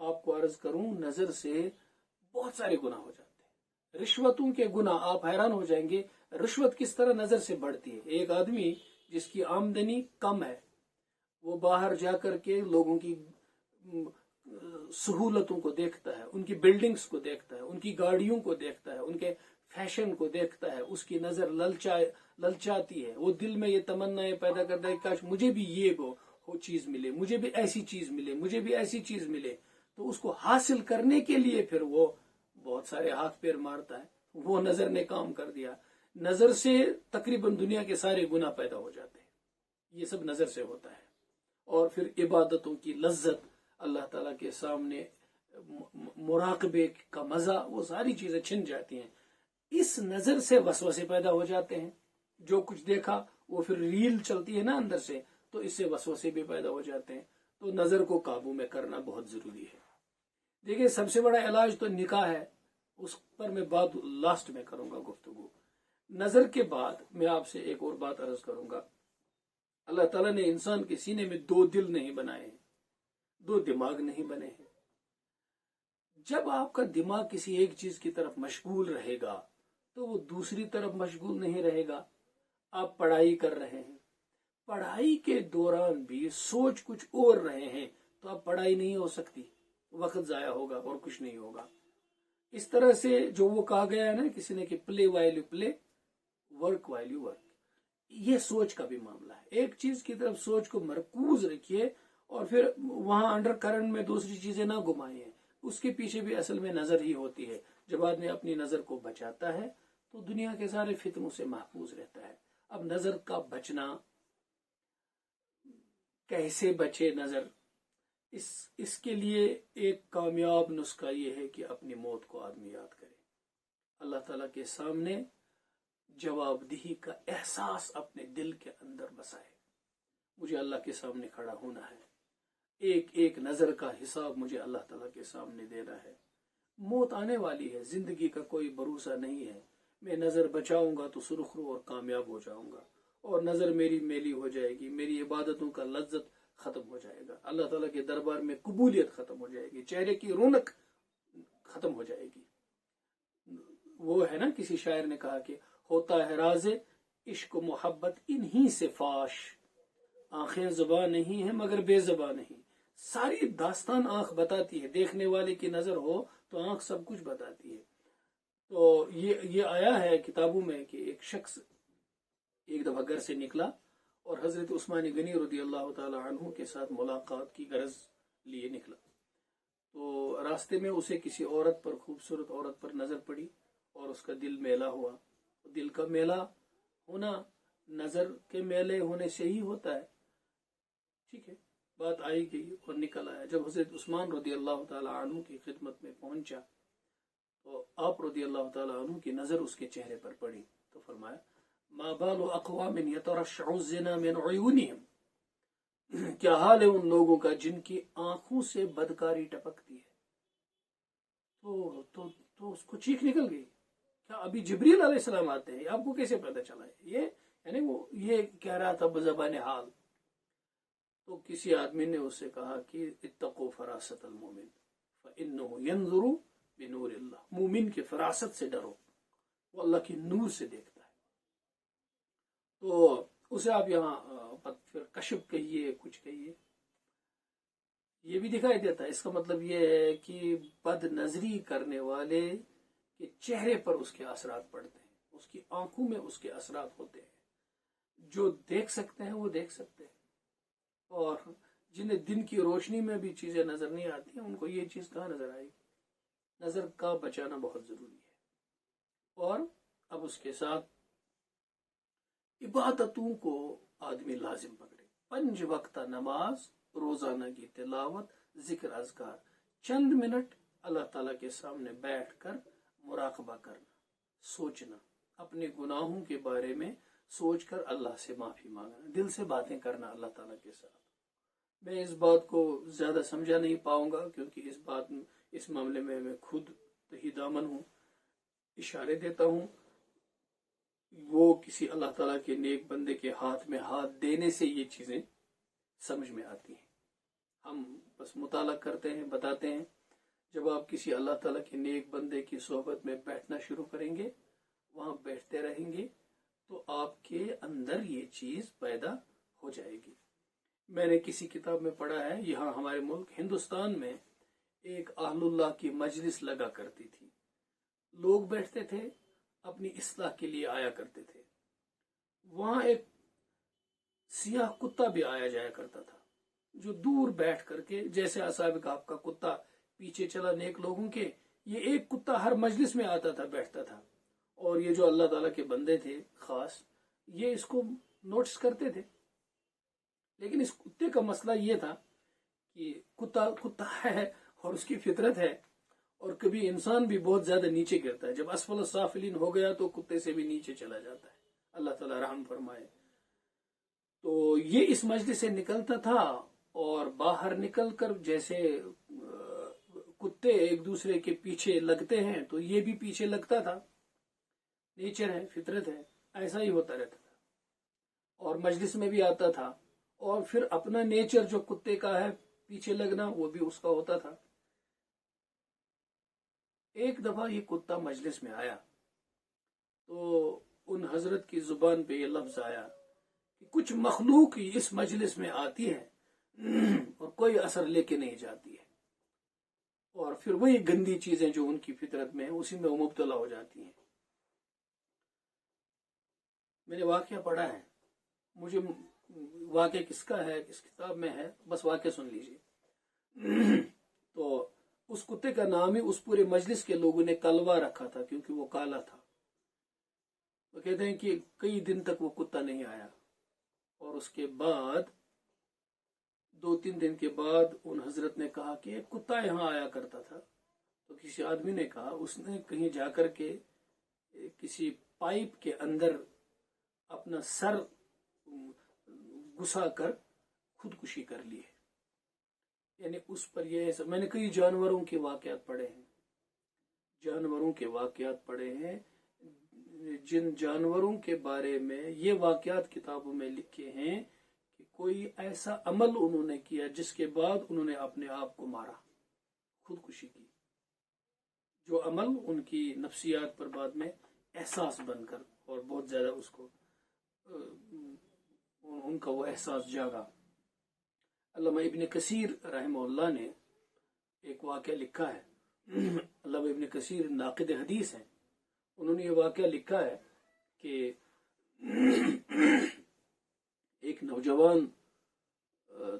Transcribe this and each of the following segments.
آپ کو عرض کروں، نظر سے بہت سارے گناہ ہو جاتے ہیں. رشوتوں کے گناہ، آپ حیران ہو جائیں گے رشوت کس طرح نظر سے بڑھتی ہے. ایک آدمی جس کی آمدنی کم ہے، وہ باہر جا کر کے لوگوں کی سہولتوں کو دیکھتا ہے، ان کی بلڈنگز کو دیکھتا ہے، ان کی گاڑیوں کو دیکھتا ہے، ان کے فیشن کو دیکھتا ہے، اس کی نظر للچاتی ہے. وہ دل میں یہ تمنا پیدا کرتا ہے کہ کاش مجھے بھی یہ چیز ملے، مجھے بھی ایسی چیز ملے، مجھے بھی ایسی چیز ملے. تو اس کو حاصل کرنے کے لیے پھر وہ بہت سارے ہاتھ پیر مارتا ہے. وہ نظر نے کام کر دیا. نظر سے تقریباً دنیا کے سارے گناہ پیدا ہو جاتے ہیں. یہ سب نظر سے ہوتا ہے. اور پھر عبادتوں کی لذت، اللہ تعالیٰ کے سامنے مراقبے کا مزہ، وہ ساری چیزیں چھن جاتی ہیں. اس نظر سے وسوسے پیدا ہو جاتے ہیں. جو کچھ دیکھا وہ پھر ریل چلتی ہے نا اندر سے، تو اس سے وسوسے بھی پیدا ہو جاتے ہیں. تو نظر کو قابو میں کرنا بہت ضروری ہے. دیکھیے، سب سے بڑا علاج تو نکاح ہے. اس پر میں بات لاسٹ میں کروں گا گفتگو. نظر کے بعد میں آپ سے ایک اور بات عرض کروں گا. اللہ تعالیٰ نے انسان کے سینے میں 2 دل نہیں بنائے ہیں، 2 دماغ نہیں بنے ہیں. جب آپ کا دماغ کسی ایک چیز کی طرف مشغول رہے گا تو وہ دوسری طرف مشغول نہیں رہے گا. آپ پڑھائی کر رہے ہیں، پڑھائی کے دوران بھی سوچ کچھ اور رہے ہیں، تو اب پڑھائی نہیں ہو سکتی، وقت ضائع ہوگا اور کچھ نہیں ہوگا. اس طرح سے جو وہ کہا گیا ہے نا کسی نے کہ play while you play, work while you work, یہ سوچ کا بھی معاملہ ہے. ایک چیز کی طرف سوچ کو مرکوز رکھیے اور پھر وہاں انڈر کرنٹ میں دوسری چیزیں نہ گھمائیں. اس کے پیچھے بھی اصل میں نظر ہی ہوتی ہے. جب آدمی اپنی نظر کو بچاتا ہے تو دنیا کے سارے فتنوں سے محفوظ رہتا ہے. اب نظر کا بچنا، کیسے بچے نظر، اس کے لیے ایک کامیاب نسخہ یہ ہے کہ اپنی موت کو آدمی یاد کرے، اللہ تعالیٰ کے سامنے جواب دہی کا احساس اپنے دل کے اندر بسائے. مجھے اللہ کے سامنے کھڑا ہونا ہے، ایک ایک نظر کا حساب مجھے اللہ تعالیٰ کے سامنے دینا ہے. موت آنے والی ہے، زندگی کا کوئی بھروسہ نہیں ہے. میں نظر بچاؤں گا تو سرخرو اور کامیاب ہو جاؤں گا، اور نظر میری میلی ہو جائے گی، میری عبادتوں کا لذت ختم ہو جائے گا، اللہ تعالیٰ کے دربار میں قبولیت ختم ہو جائے گی، چہرے کی رونق ختم ہو جائے گی. وہ ہے نا، کسی شاعر نے کہا کہ ہوتا ہے راز عشق و محبت انہی سے فاش، آنکھیں زبان نہیں ہیں مگر بے زبان نہیں. ساری داستان آنکھ بتاتی ہے، دیکھنے والے کی نظر ہو تو آنکھ سب کچھ بتاتی ہے. تو یہ آیا ہے کتابوں میں کہ ایک شخص ایک دفعہ گھر سے نکلا اور حضرت عثمان غنی رضی اللہ تعالی عنہ کے ساتھ ملاقات کی غرض لیے نکلا. تو راستے میں اسے کسی عورت پر، خوبصورت عورت پر نظر پڑی اور اس کا دل میلا ہوا. دل کا میلا ہونا نظر کے میلے ہونے سے ہی ہوتا ہے. ٹھیک ہے، بات آئی گئی اور نکل آیا. جب حضرت عثمان رضی اللہ تعالی عنہ کی خدمت میں پہنچا تو آپ رضی اللہ تعالی عنہ کی نظر اس کے چہرے پر پڑی تو فرمایا ما بال اقوام یترشع الزنا من عیونہم، کیا حال ہے ان لوگوں کا جن کی آنکھوں سے بدکاری ٹپکتی ہے. تو اس کو چیخ نکل گئی، کیا ابھی جبریل علیہ السلام آتے ہیں؟ آپ کو کیسے پتہ چلا ہے؟ یہ یعنی وہ یہ کہہ رہا تھا بزبان حال. تو کسی آدمی نے اس سے کہا کہ اتقوا فراست المومن فإنه ينظر بنور اللہ، مومن کی فراست سے ڈرو، وہ اللہ کی نور سے دیکھتا ہے. تو اسے آپ یہاں پھر کشف کہیے، کچھ کہیے، یہ بھی دکھائی دیتا ہے. اس کا مطلب یہ ہے کہ بد نظری کرنے والے کے چہرے پر اس کے اثرات پڑتے ہیں، اس کی آنکھوں میں اس کے اثرات ہوتے ہیں. جو دیکھ سکتے ہیں وہ دیکھ سکتے ہیں، اور جنہیں دن کی روشنی میں بھی چیزیں نظر نہیں آتی ہیں ان کو یہ چیز کہاں نظر آئے گی. نظر کا بچانا بہت ضروری ہے. اور اب اس کے ساتھ عبادتوں کو آدمی لازم پکڑے. 5 وقتہ نماز، روزانہ کی تلاوت، ذکر اذکار، چند منٹ اللہ تعالیٰ کے سامنے بیٹھ کر مراقبہ کرنا، سوچنا، اپنے گناہوں کے بارے میں سوچ کر اللہ سے معافی مانگنا، دل سے باتیں کرنا اللہ تعالیٰ کے ساتھ. میں اس بات کو زیادہ سمجھا نہیں پاؤں گا کیونکہ اس معاملے میں میں خود تہی دامن ہوں. اشارے دیتا ہوں، وہ کسی اللہ تعالیٰ کے نیک بندے کے ہاتھ میں ہاتھ دینے سے یہ چیزیں سمجھ میں آتی ہیں. ہم بس مطالعہ کرتے ہیں، بتاتے ہیں. جب آپ کسی اللہ تعالیٰ کے نیک بندے کی صحبت میں بیٹھنا شروع کریں گے، وہاں بیٹھتے رہیں گے، تو آپ کے اندر یہ چیز پیدا ہو جائے گی. میں نے کسی کتاب میں پڑھا ہے، یہاں ہمارے ملک ہندوستان میں ایک اہل اللہ کی مجلس لگا کرتی تھی. لوگ بیٹھتے تھے، اپنی اصلاح کے لیے آیا کرتے تھے. وہاں ایک سیاہ کتا بھی آیا جایا کرتا تھا، جو دور بیٹھ کر کے، جیسے اصحاب کہف کا کتا پیچھے چلا نیک لوگوں کے، یہ ایک کتا ہر مجلس میں آتا تھا، بیٹھتا تھا. اور یہ جو اللہ تعالیٰ کے بندے تھے خاص، یہ اس کو نوٹس کرتے تھے. لیکن اس کتے کا مسئلہ یہ تھا کہ کتا ہے اور اس کی فطرت ہے، اور کبھی انسان بھی بہت زیادہ نیچے گرتا ہے. جب اسفل السافلین ہو گیا تو کتے سے بھی نیچے چلا جاتا ہے. اللہ تعالیٰ رحم فرمائے. تو یہ اس مجلس سے نکلتا تھا، اور باہر نکل کر جیسے کتے ایک دوسرے کے پیچھے لگتے ہیں تو یہ بھی پیچھے لگتا تھا. نیچر ہے، فطرت ہے، ایسا ہی ہوتا رہتا تھا. اور مجلس میں بھی آتا تھا، اور پھر اپنا نیچر جو کتے کا ہے پیچھے لگنا، وہ بھی اس کا ہوتا تھا. ایک دفعہ یہ کتا مجلس میں آیا تو ان حضرت کی زبان پہ یہ لفظ آیا کہ کچھ مخلوق اس مجلس میں آتی ہے اور کوئی اثر لے کے نہیں جاتی ہے، اور پھر وہی گندی چیزیں جو ان کی فطرت میں ہیں اسی میں وہ مبتلا ہو جاتی ہیں. میں نے واقعہ پڑھا ہے، مجھے واقعہ کس کا ہے، کس کتاب میں ہے، بس واقعہ سن لیجیے. تو اس کتے کا نام ہی اس پورے مجلس کے لوگوں نے کلوا رکھا تھا، کیونکہ وہ کالا تھا. وہ کہتے ہیں کہ کئی دن تک وہ کتا نہیں آیا، اور اس کے بعد 2-3 دن کے بعد ان حضرت نے کہا کہ ایک کتا یہاں آیا کرتا تھا. تو کسی آدمی نے کہا اس نے کہیں جا کر کے کسی پائپ کے اندر اپنا سر گھسا کر خودکشی کر لی ہے. یعنی اس پر یہ ایسا، میں نے کئی جانوروں کے واقعات پڑھے ہیں، جن جانوروں کے بارے میں یہ واقعات کتابوں میں لکھے ہیں کہ کوئی ایسا عمل انہوں نے کیا جس کے بعد انہوں نے اپنے آپ کو مارا، خودکشی کی. جو عمل ان کی نفسیات پر بعد میں احساس بن کر، اور بہت زیادہ اس کو ان کا وہ احساس جاگا. علامہ ابن کثیر رحمہ اللہ نے ایک واقعہ لکھا ہے. علامہ ابن کثیر ناقد حدیث ہیں. انہوں نے یہ واقعہ لکھا ہے کہ ایک نوجوان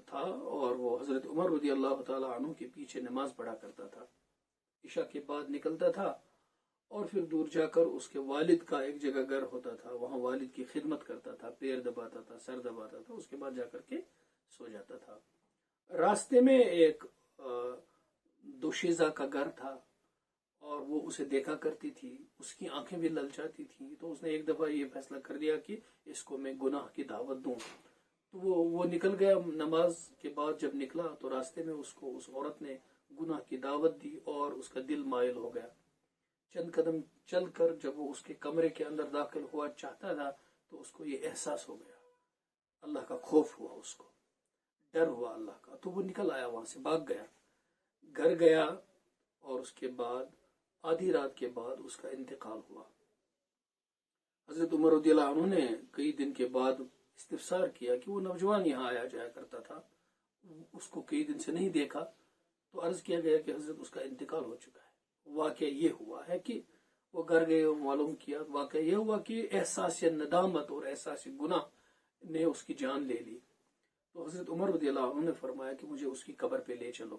تھا، اور وہ حضرت عمر رضی اللہ تعالی عنہ کے پیچھے نماز پڑھا کرتا تھا. عشاء کے بعد نکلتا تھا، اور پھر دور جا کر اس کے والد کا ایک جگہ گھر ہوتا تھا، وہاں والد کی خدمت کرتا تھا، پیر دباتا تھا، سر دباتا تھا، اس کے بعد جا کر کے سو جاتا تھا. راستے میں ایک دوشیزہ کا گھر تھا، اور وہ اسے دیکھا کرتی تھی، اس کی آنکھیں بھی للچاتی تھیں. تو اس نے ایک دفعہ یہ فیصلہ کر دیا کہ اس کو میں گناہ کی دعوت دوں. تو وہ نکل گیا. نماز کے بعد جب نکلا تو راستے میں اس کو اس عورت نے گناہ کی دعوت دی، اور اس کا دل مائل ہو گیا. چند قدم چل کر جب وہ اس کے کمرے کے اندر داخل ہوا چاہتا تھا، تو اس کو یہ احساس ہو گیا، اللہ کا خوف ہوا، اس کو ڈر ہوا اللہ کا. تو وہ نکل آیا، وہاں سے بھاگ گیا، گھر گیا، اور اس کے بعد آدھی رات کے بعد اس کا انتقال ہوا. حضرت عمر رضی اللہ عنہ نے کئی دن کے بعد استفسار کیا کہ وہ نوجوان یہاں آیا جایا کرتا تھا، اس کو کئی دن سے نہیں دیکھا. تو عرض کیا گیا کہ حضرت اس کا انتقال ہو چکا ہے. واقعہ یہ ہوا ہے کہ وہ گھر گئے، معلوم کیا. واقعہ یہ ہوا کہ احساس ندامت اور احساس گناہ نے اس کی جان لے لی. تو حضرت عمر رضی اللہ عنہ نے فرمایا کہ مجھے اس کی قبر پہ لے چلو.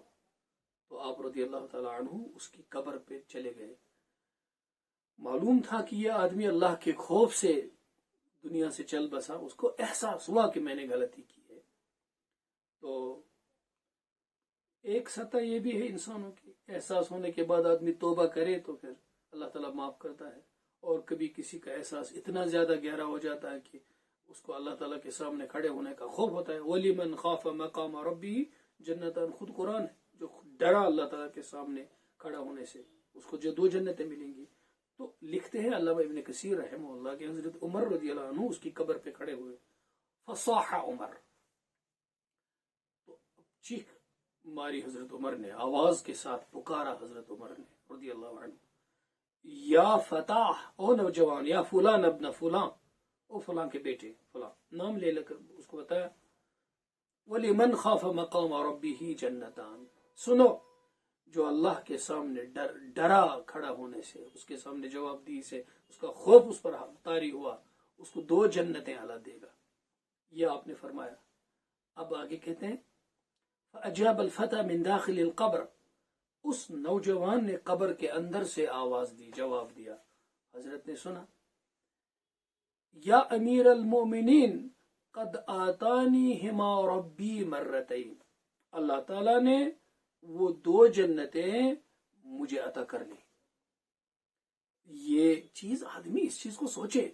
تو آپ رضی اللہ تعالیٰ عنہ اس کی قبر پہ چلے گئے. معلوم تھا کہ یہ آدمی اللہ کے خوف سے دنیا سے چل بسا. اس کو احساس ہوا کہ میں نے غلطی کی ہے. تو ایک سطح یہ بھی ہے انسانوں کی، احساس ہونے کے بعد آدمی توبہ کرے تو پھر اللہ تعالیٰ معاف کرتا ہے. اور کبھی کسی کا احساس اتنا زیادہ گہرا ہو جاتا ہے کہ اس کو اللہ تعالیٰ کے سامنے کھڑے ہونے کا خوف ہوتا ہے. وَلِمَنْ خَافَ مَقَامَ رَبِّهِ جَنَّتَانِ، خود قرآن ہے. جو ڈرا اللہ تعالیٰ کے سامنے کھڑا ہونے سے، اس کو جو 2 جنتیں ملیں گی. تو لکھتے ہیں علامہ ابن کثیر رحمہ اللہ کہ حضرت عمر رضی اللہ عنہ اس کی قبر پہ کھڑے ہوئے. فصاح عمر، تو چیخ ماری حضرت عمر نے، آواز کے ساتھ پکارا حضرت عمر نے رضی اللہ عنہ، یا فتح، او نوجوان، یا فلان ابن فلاں، او فلاں کے بیٹے فلاں، نام لے کر اس کو بتایا، وَلِمَنْ خَافَ مَقَامَ رَبِّهِ جَنَّتَانِ، سنو جو اللہ کے سامنے ڈرا کھڑا ہونے سے، اس کے سامنے جواب دی سے اس کا خوف اس پر طاری ہوا، اس کو 2 جنتیں اللہ دے گا، یہ آپ نے فرمایا۔ اب آگے کہتے ہیں فَأَجَابَ الْفَتَى مِنْ دَاخِلِ الْقَبْرِ، اس نوجوان نے قبر کے اندر سے آواز دی، جواب دیا، حضرت نے سنا، یا امیر المؤمنین قد آتانی ہما ربی مرتین، اللہ تعالیٰ نے وہ 2 جنتیں مجھے عطا کر لی۔ یہ چیز آدمی اس چیز کو سوچے،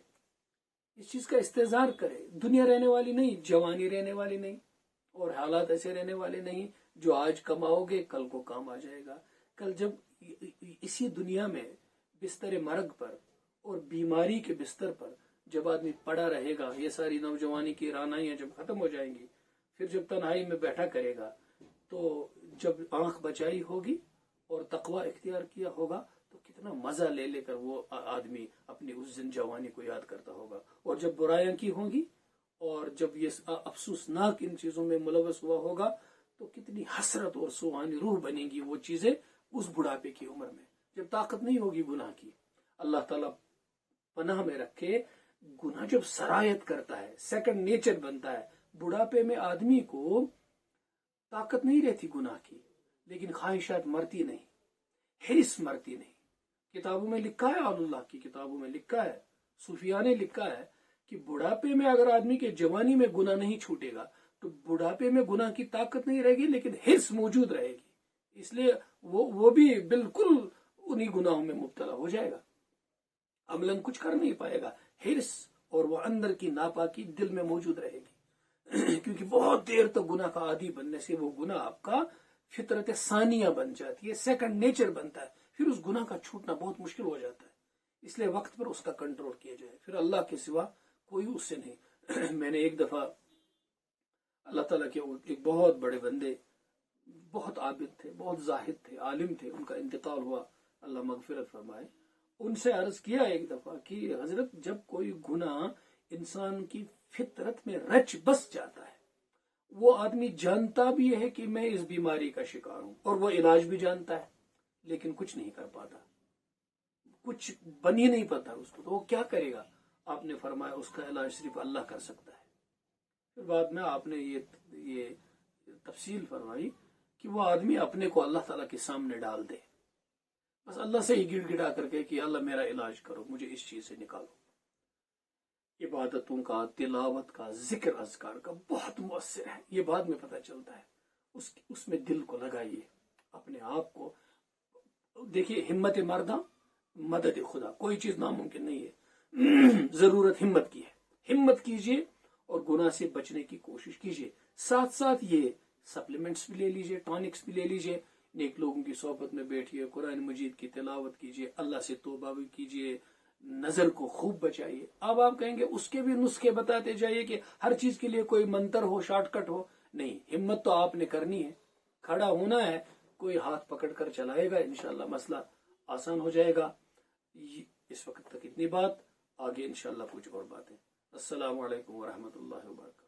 اس چیز کا استحضار کرے، دنیا رہنے والی نہیں، جوانی رہنے والی نہیں، اور حالات ایسے رہنے والے نہیں جو آج کماؤ گے کل کو کام آ جائے گا۔ کل جب اسی دنیا میں بستر مرگ پر اور بیماری کے بستر پر جب آدمی پڑا رہے گا، یہ ساری نوجوانی کی رانائیاں جب ختم ہو جائیں گی، پھر جب تنہائی میں بیٹھا کرے گا، تو جب آنکھ بچائی ہوگی اور تقوی اختیار کیا ہوگا تو کتنا مزہ لے لے کر وہ آدمی اپنی اس جوانی کو یاد کرتا ہوگا، اور جب برائیاں کی ہوں گی اور جب یہ افسوسناک ان چیزوں میں ملوث ہوا ہوگا تو کتنی حسرت اور سوانی روح بنے گی وہ چیزیں اس بڑھاپے کی عمر میں، جب طاقت نہیں ہوگی گناہ کی۔ اللہ تعالیٰ پناہ میں رکھے، گناہ جب سرایت کرتا ہے، سیکنڈ نیچر بنتا ہے، بڑھاپے میں آدمی کو طاقت نہیں رہتی گناہ کی، لیکن خواہشات مرتی نہیں، حرص مرتی نہیں۔ کتابوں میں لکھا ہے، اللہ کی کتابوں میں لکھا ہے، صوفیاء نے لکھا ہے کہ بڑھاپے میں اگر آدمی کے جوانی میں گناہ نہیں چھوٹے گا تو بڑھاپے میں گناہ کی طاقت نہیں رہے گی، لیکن حرص موجود رہے گی، اس لیے وہ بھی بالکل انہی گناہوں میں مبتلا ہو جائے گا، عملاً کچھ کر نہیں پائے گا، حرص اور وہ اندر کی ناپاکی دل میں موجود رہے گی، کیونکہ بہت دیر تک گناہ کا عادی بننے سے وہ گناہ آپ کا فطرت ثانیہ بن جاتی ہے، سیکنڈ نیچر بنتا ہے، پھر اس گناہ کا چھوٹنا بہت مشکل ہو جاتا ہے، اس لیے وقت پر اس کا کنٹرول کیا جائے، پھر اللہ کے سوا کوئی اس سے نہیں۔ میں نے ایک دفعہ اللہ تعالیٰ کے ایک بہت بڑے بندے، بہت عابد تھے، بہت زاہد تھے، عالم تھے، ان کا انتقال ہوا، اللہ مغفرت فرمائے، ان سے عرض کیا ایک دفعہ کہ حضرت جب کوئی گناہ انسان کی فطرت میں رچ بس جاتا ہے، وہ آدمی جانتا بھی ہے کہ میں اس بیماری کا شکار ہوں اور وہ علاج بھی جانتا ہے، لیکن کچھ نہیں کر پاتا، کچھ بن ہی نہیں پاتا اس کو، تو وہ کیا کرے گا؟ آپ نے فرمایا اس کا علاج صرف اللہ کر سکتا ہے۔ پھر بعد میں آپ نے یہ تفصیل فرمائی کہ وہ آدمی اپنے کو اللہ تعالیٰ کے سامنے ڈال دے، بس اللہ سے ہی گڑ گڑا کر کے کہ اللہ میرا علاج کرو، مجھے اس چیز سے نکالو۔ عبادتوں کا، تلاوت کا، ذکر اذکار کا بہت مؤثر ہے، یہ بعد میں پتہ چلتا ہے، اس میں دل کو لگائیے، اپنے آپ کو دیکھیے، ہمت مردہ مدد خدا، کوئی چیز ناممکن نہیں ہے، ضرورت ہمت کی ہے، ہمت کیجیے اور گناہ سے بچنے کی کوشش کیجیے، ساتھ ساتھ یہ سپلیمنٹس بھی لے لیجیے، ٹانکس بھی لے لیجیے، نیک لوگوں کی صحبت میں بیٹھیے، قرآن مجید کی تلاوت کیجیے، اللہ سے توبہ بھی کیجیے، نظر کو خوب بچائیے۔ اب آپ کہیں گے اس کے بھی نسخے بتاتے جائیے کہ ہر چیز کے لیے کوئی منتر ہو، شارٹ کٹ ہو، نہیں، ہمت تو آپ نے کرنی ہے، کھڑا ہونا ہے، کوئی ہاتھ پکڑ کر چلائے گا، انشاءاللہ مسئلہ آسان ہو جائے گا۔ اس وقت تک اتنی بات، آگے انشاءاللہ کچھ اور باتیں۔ السلام علیکم ورحمۃ اللہ وبرکاتہ۔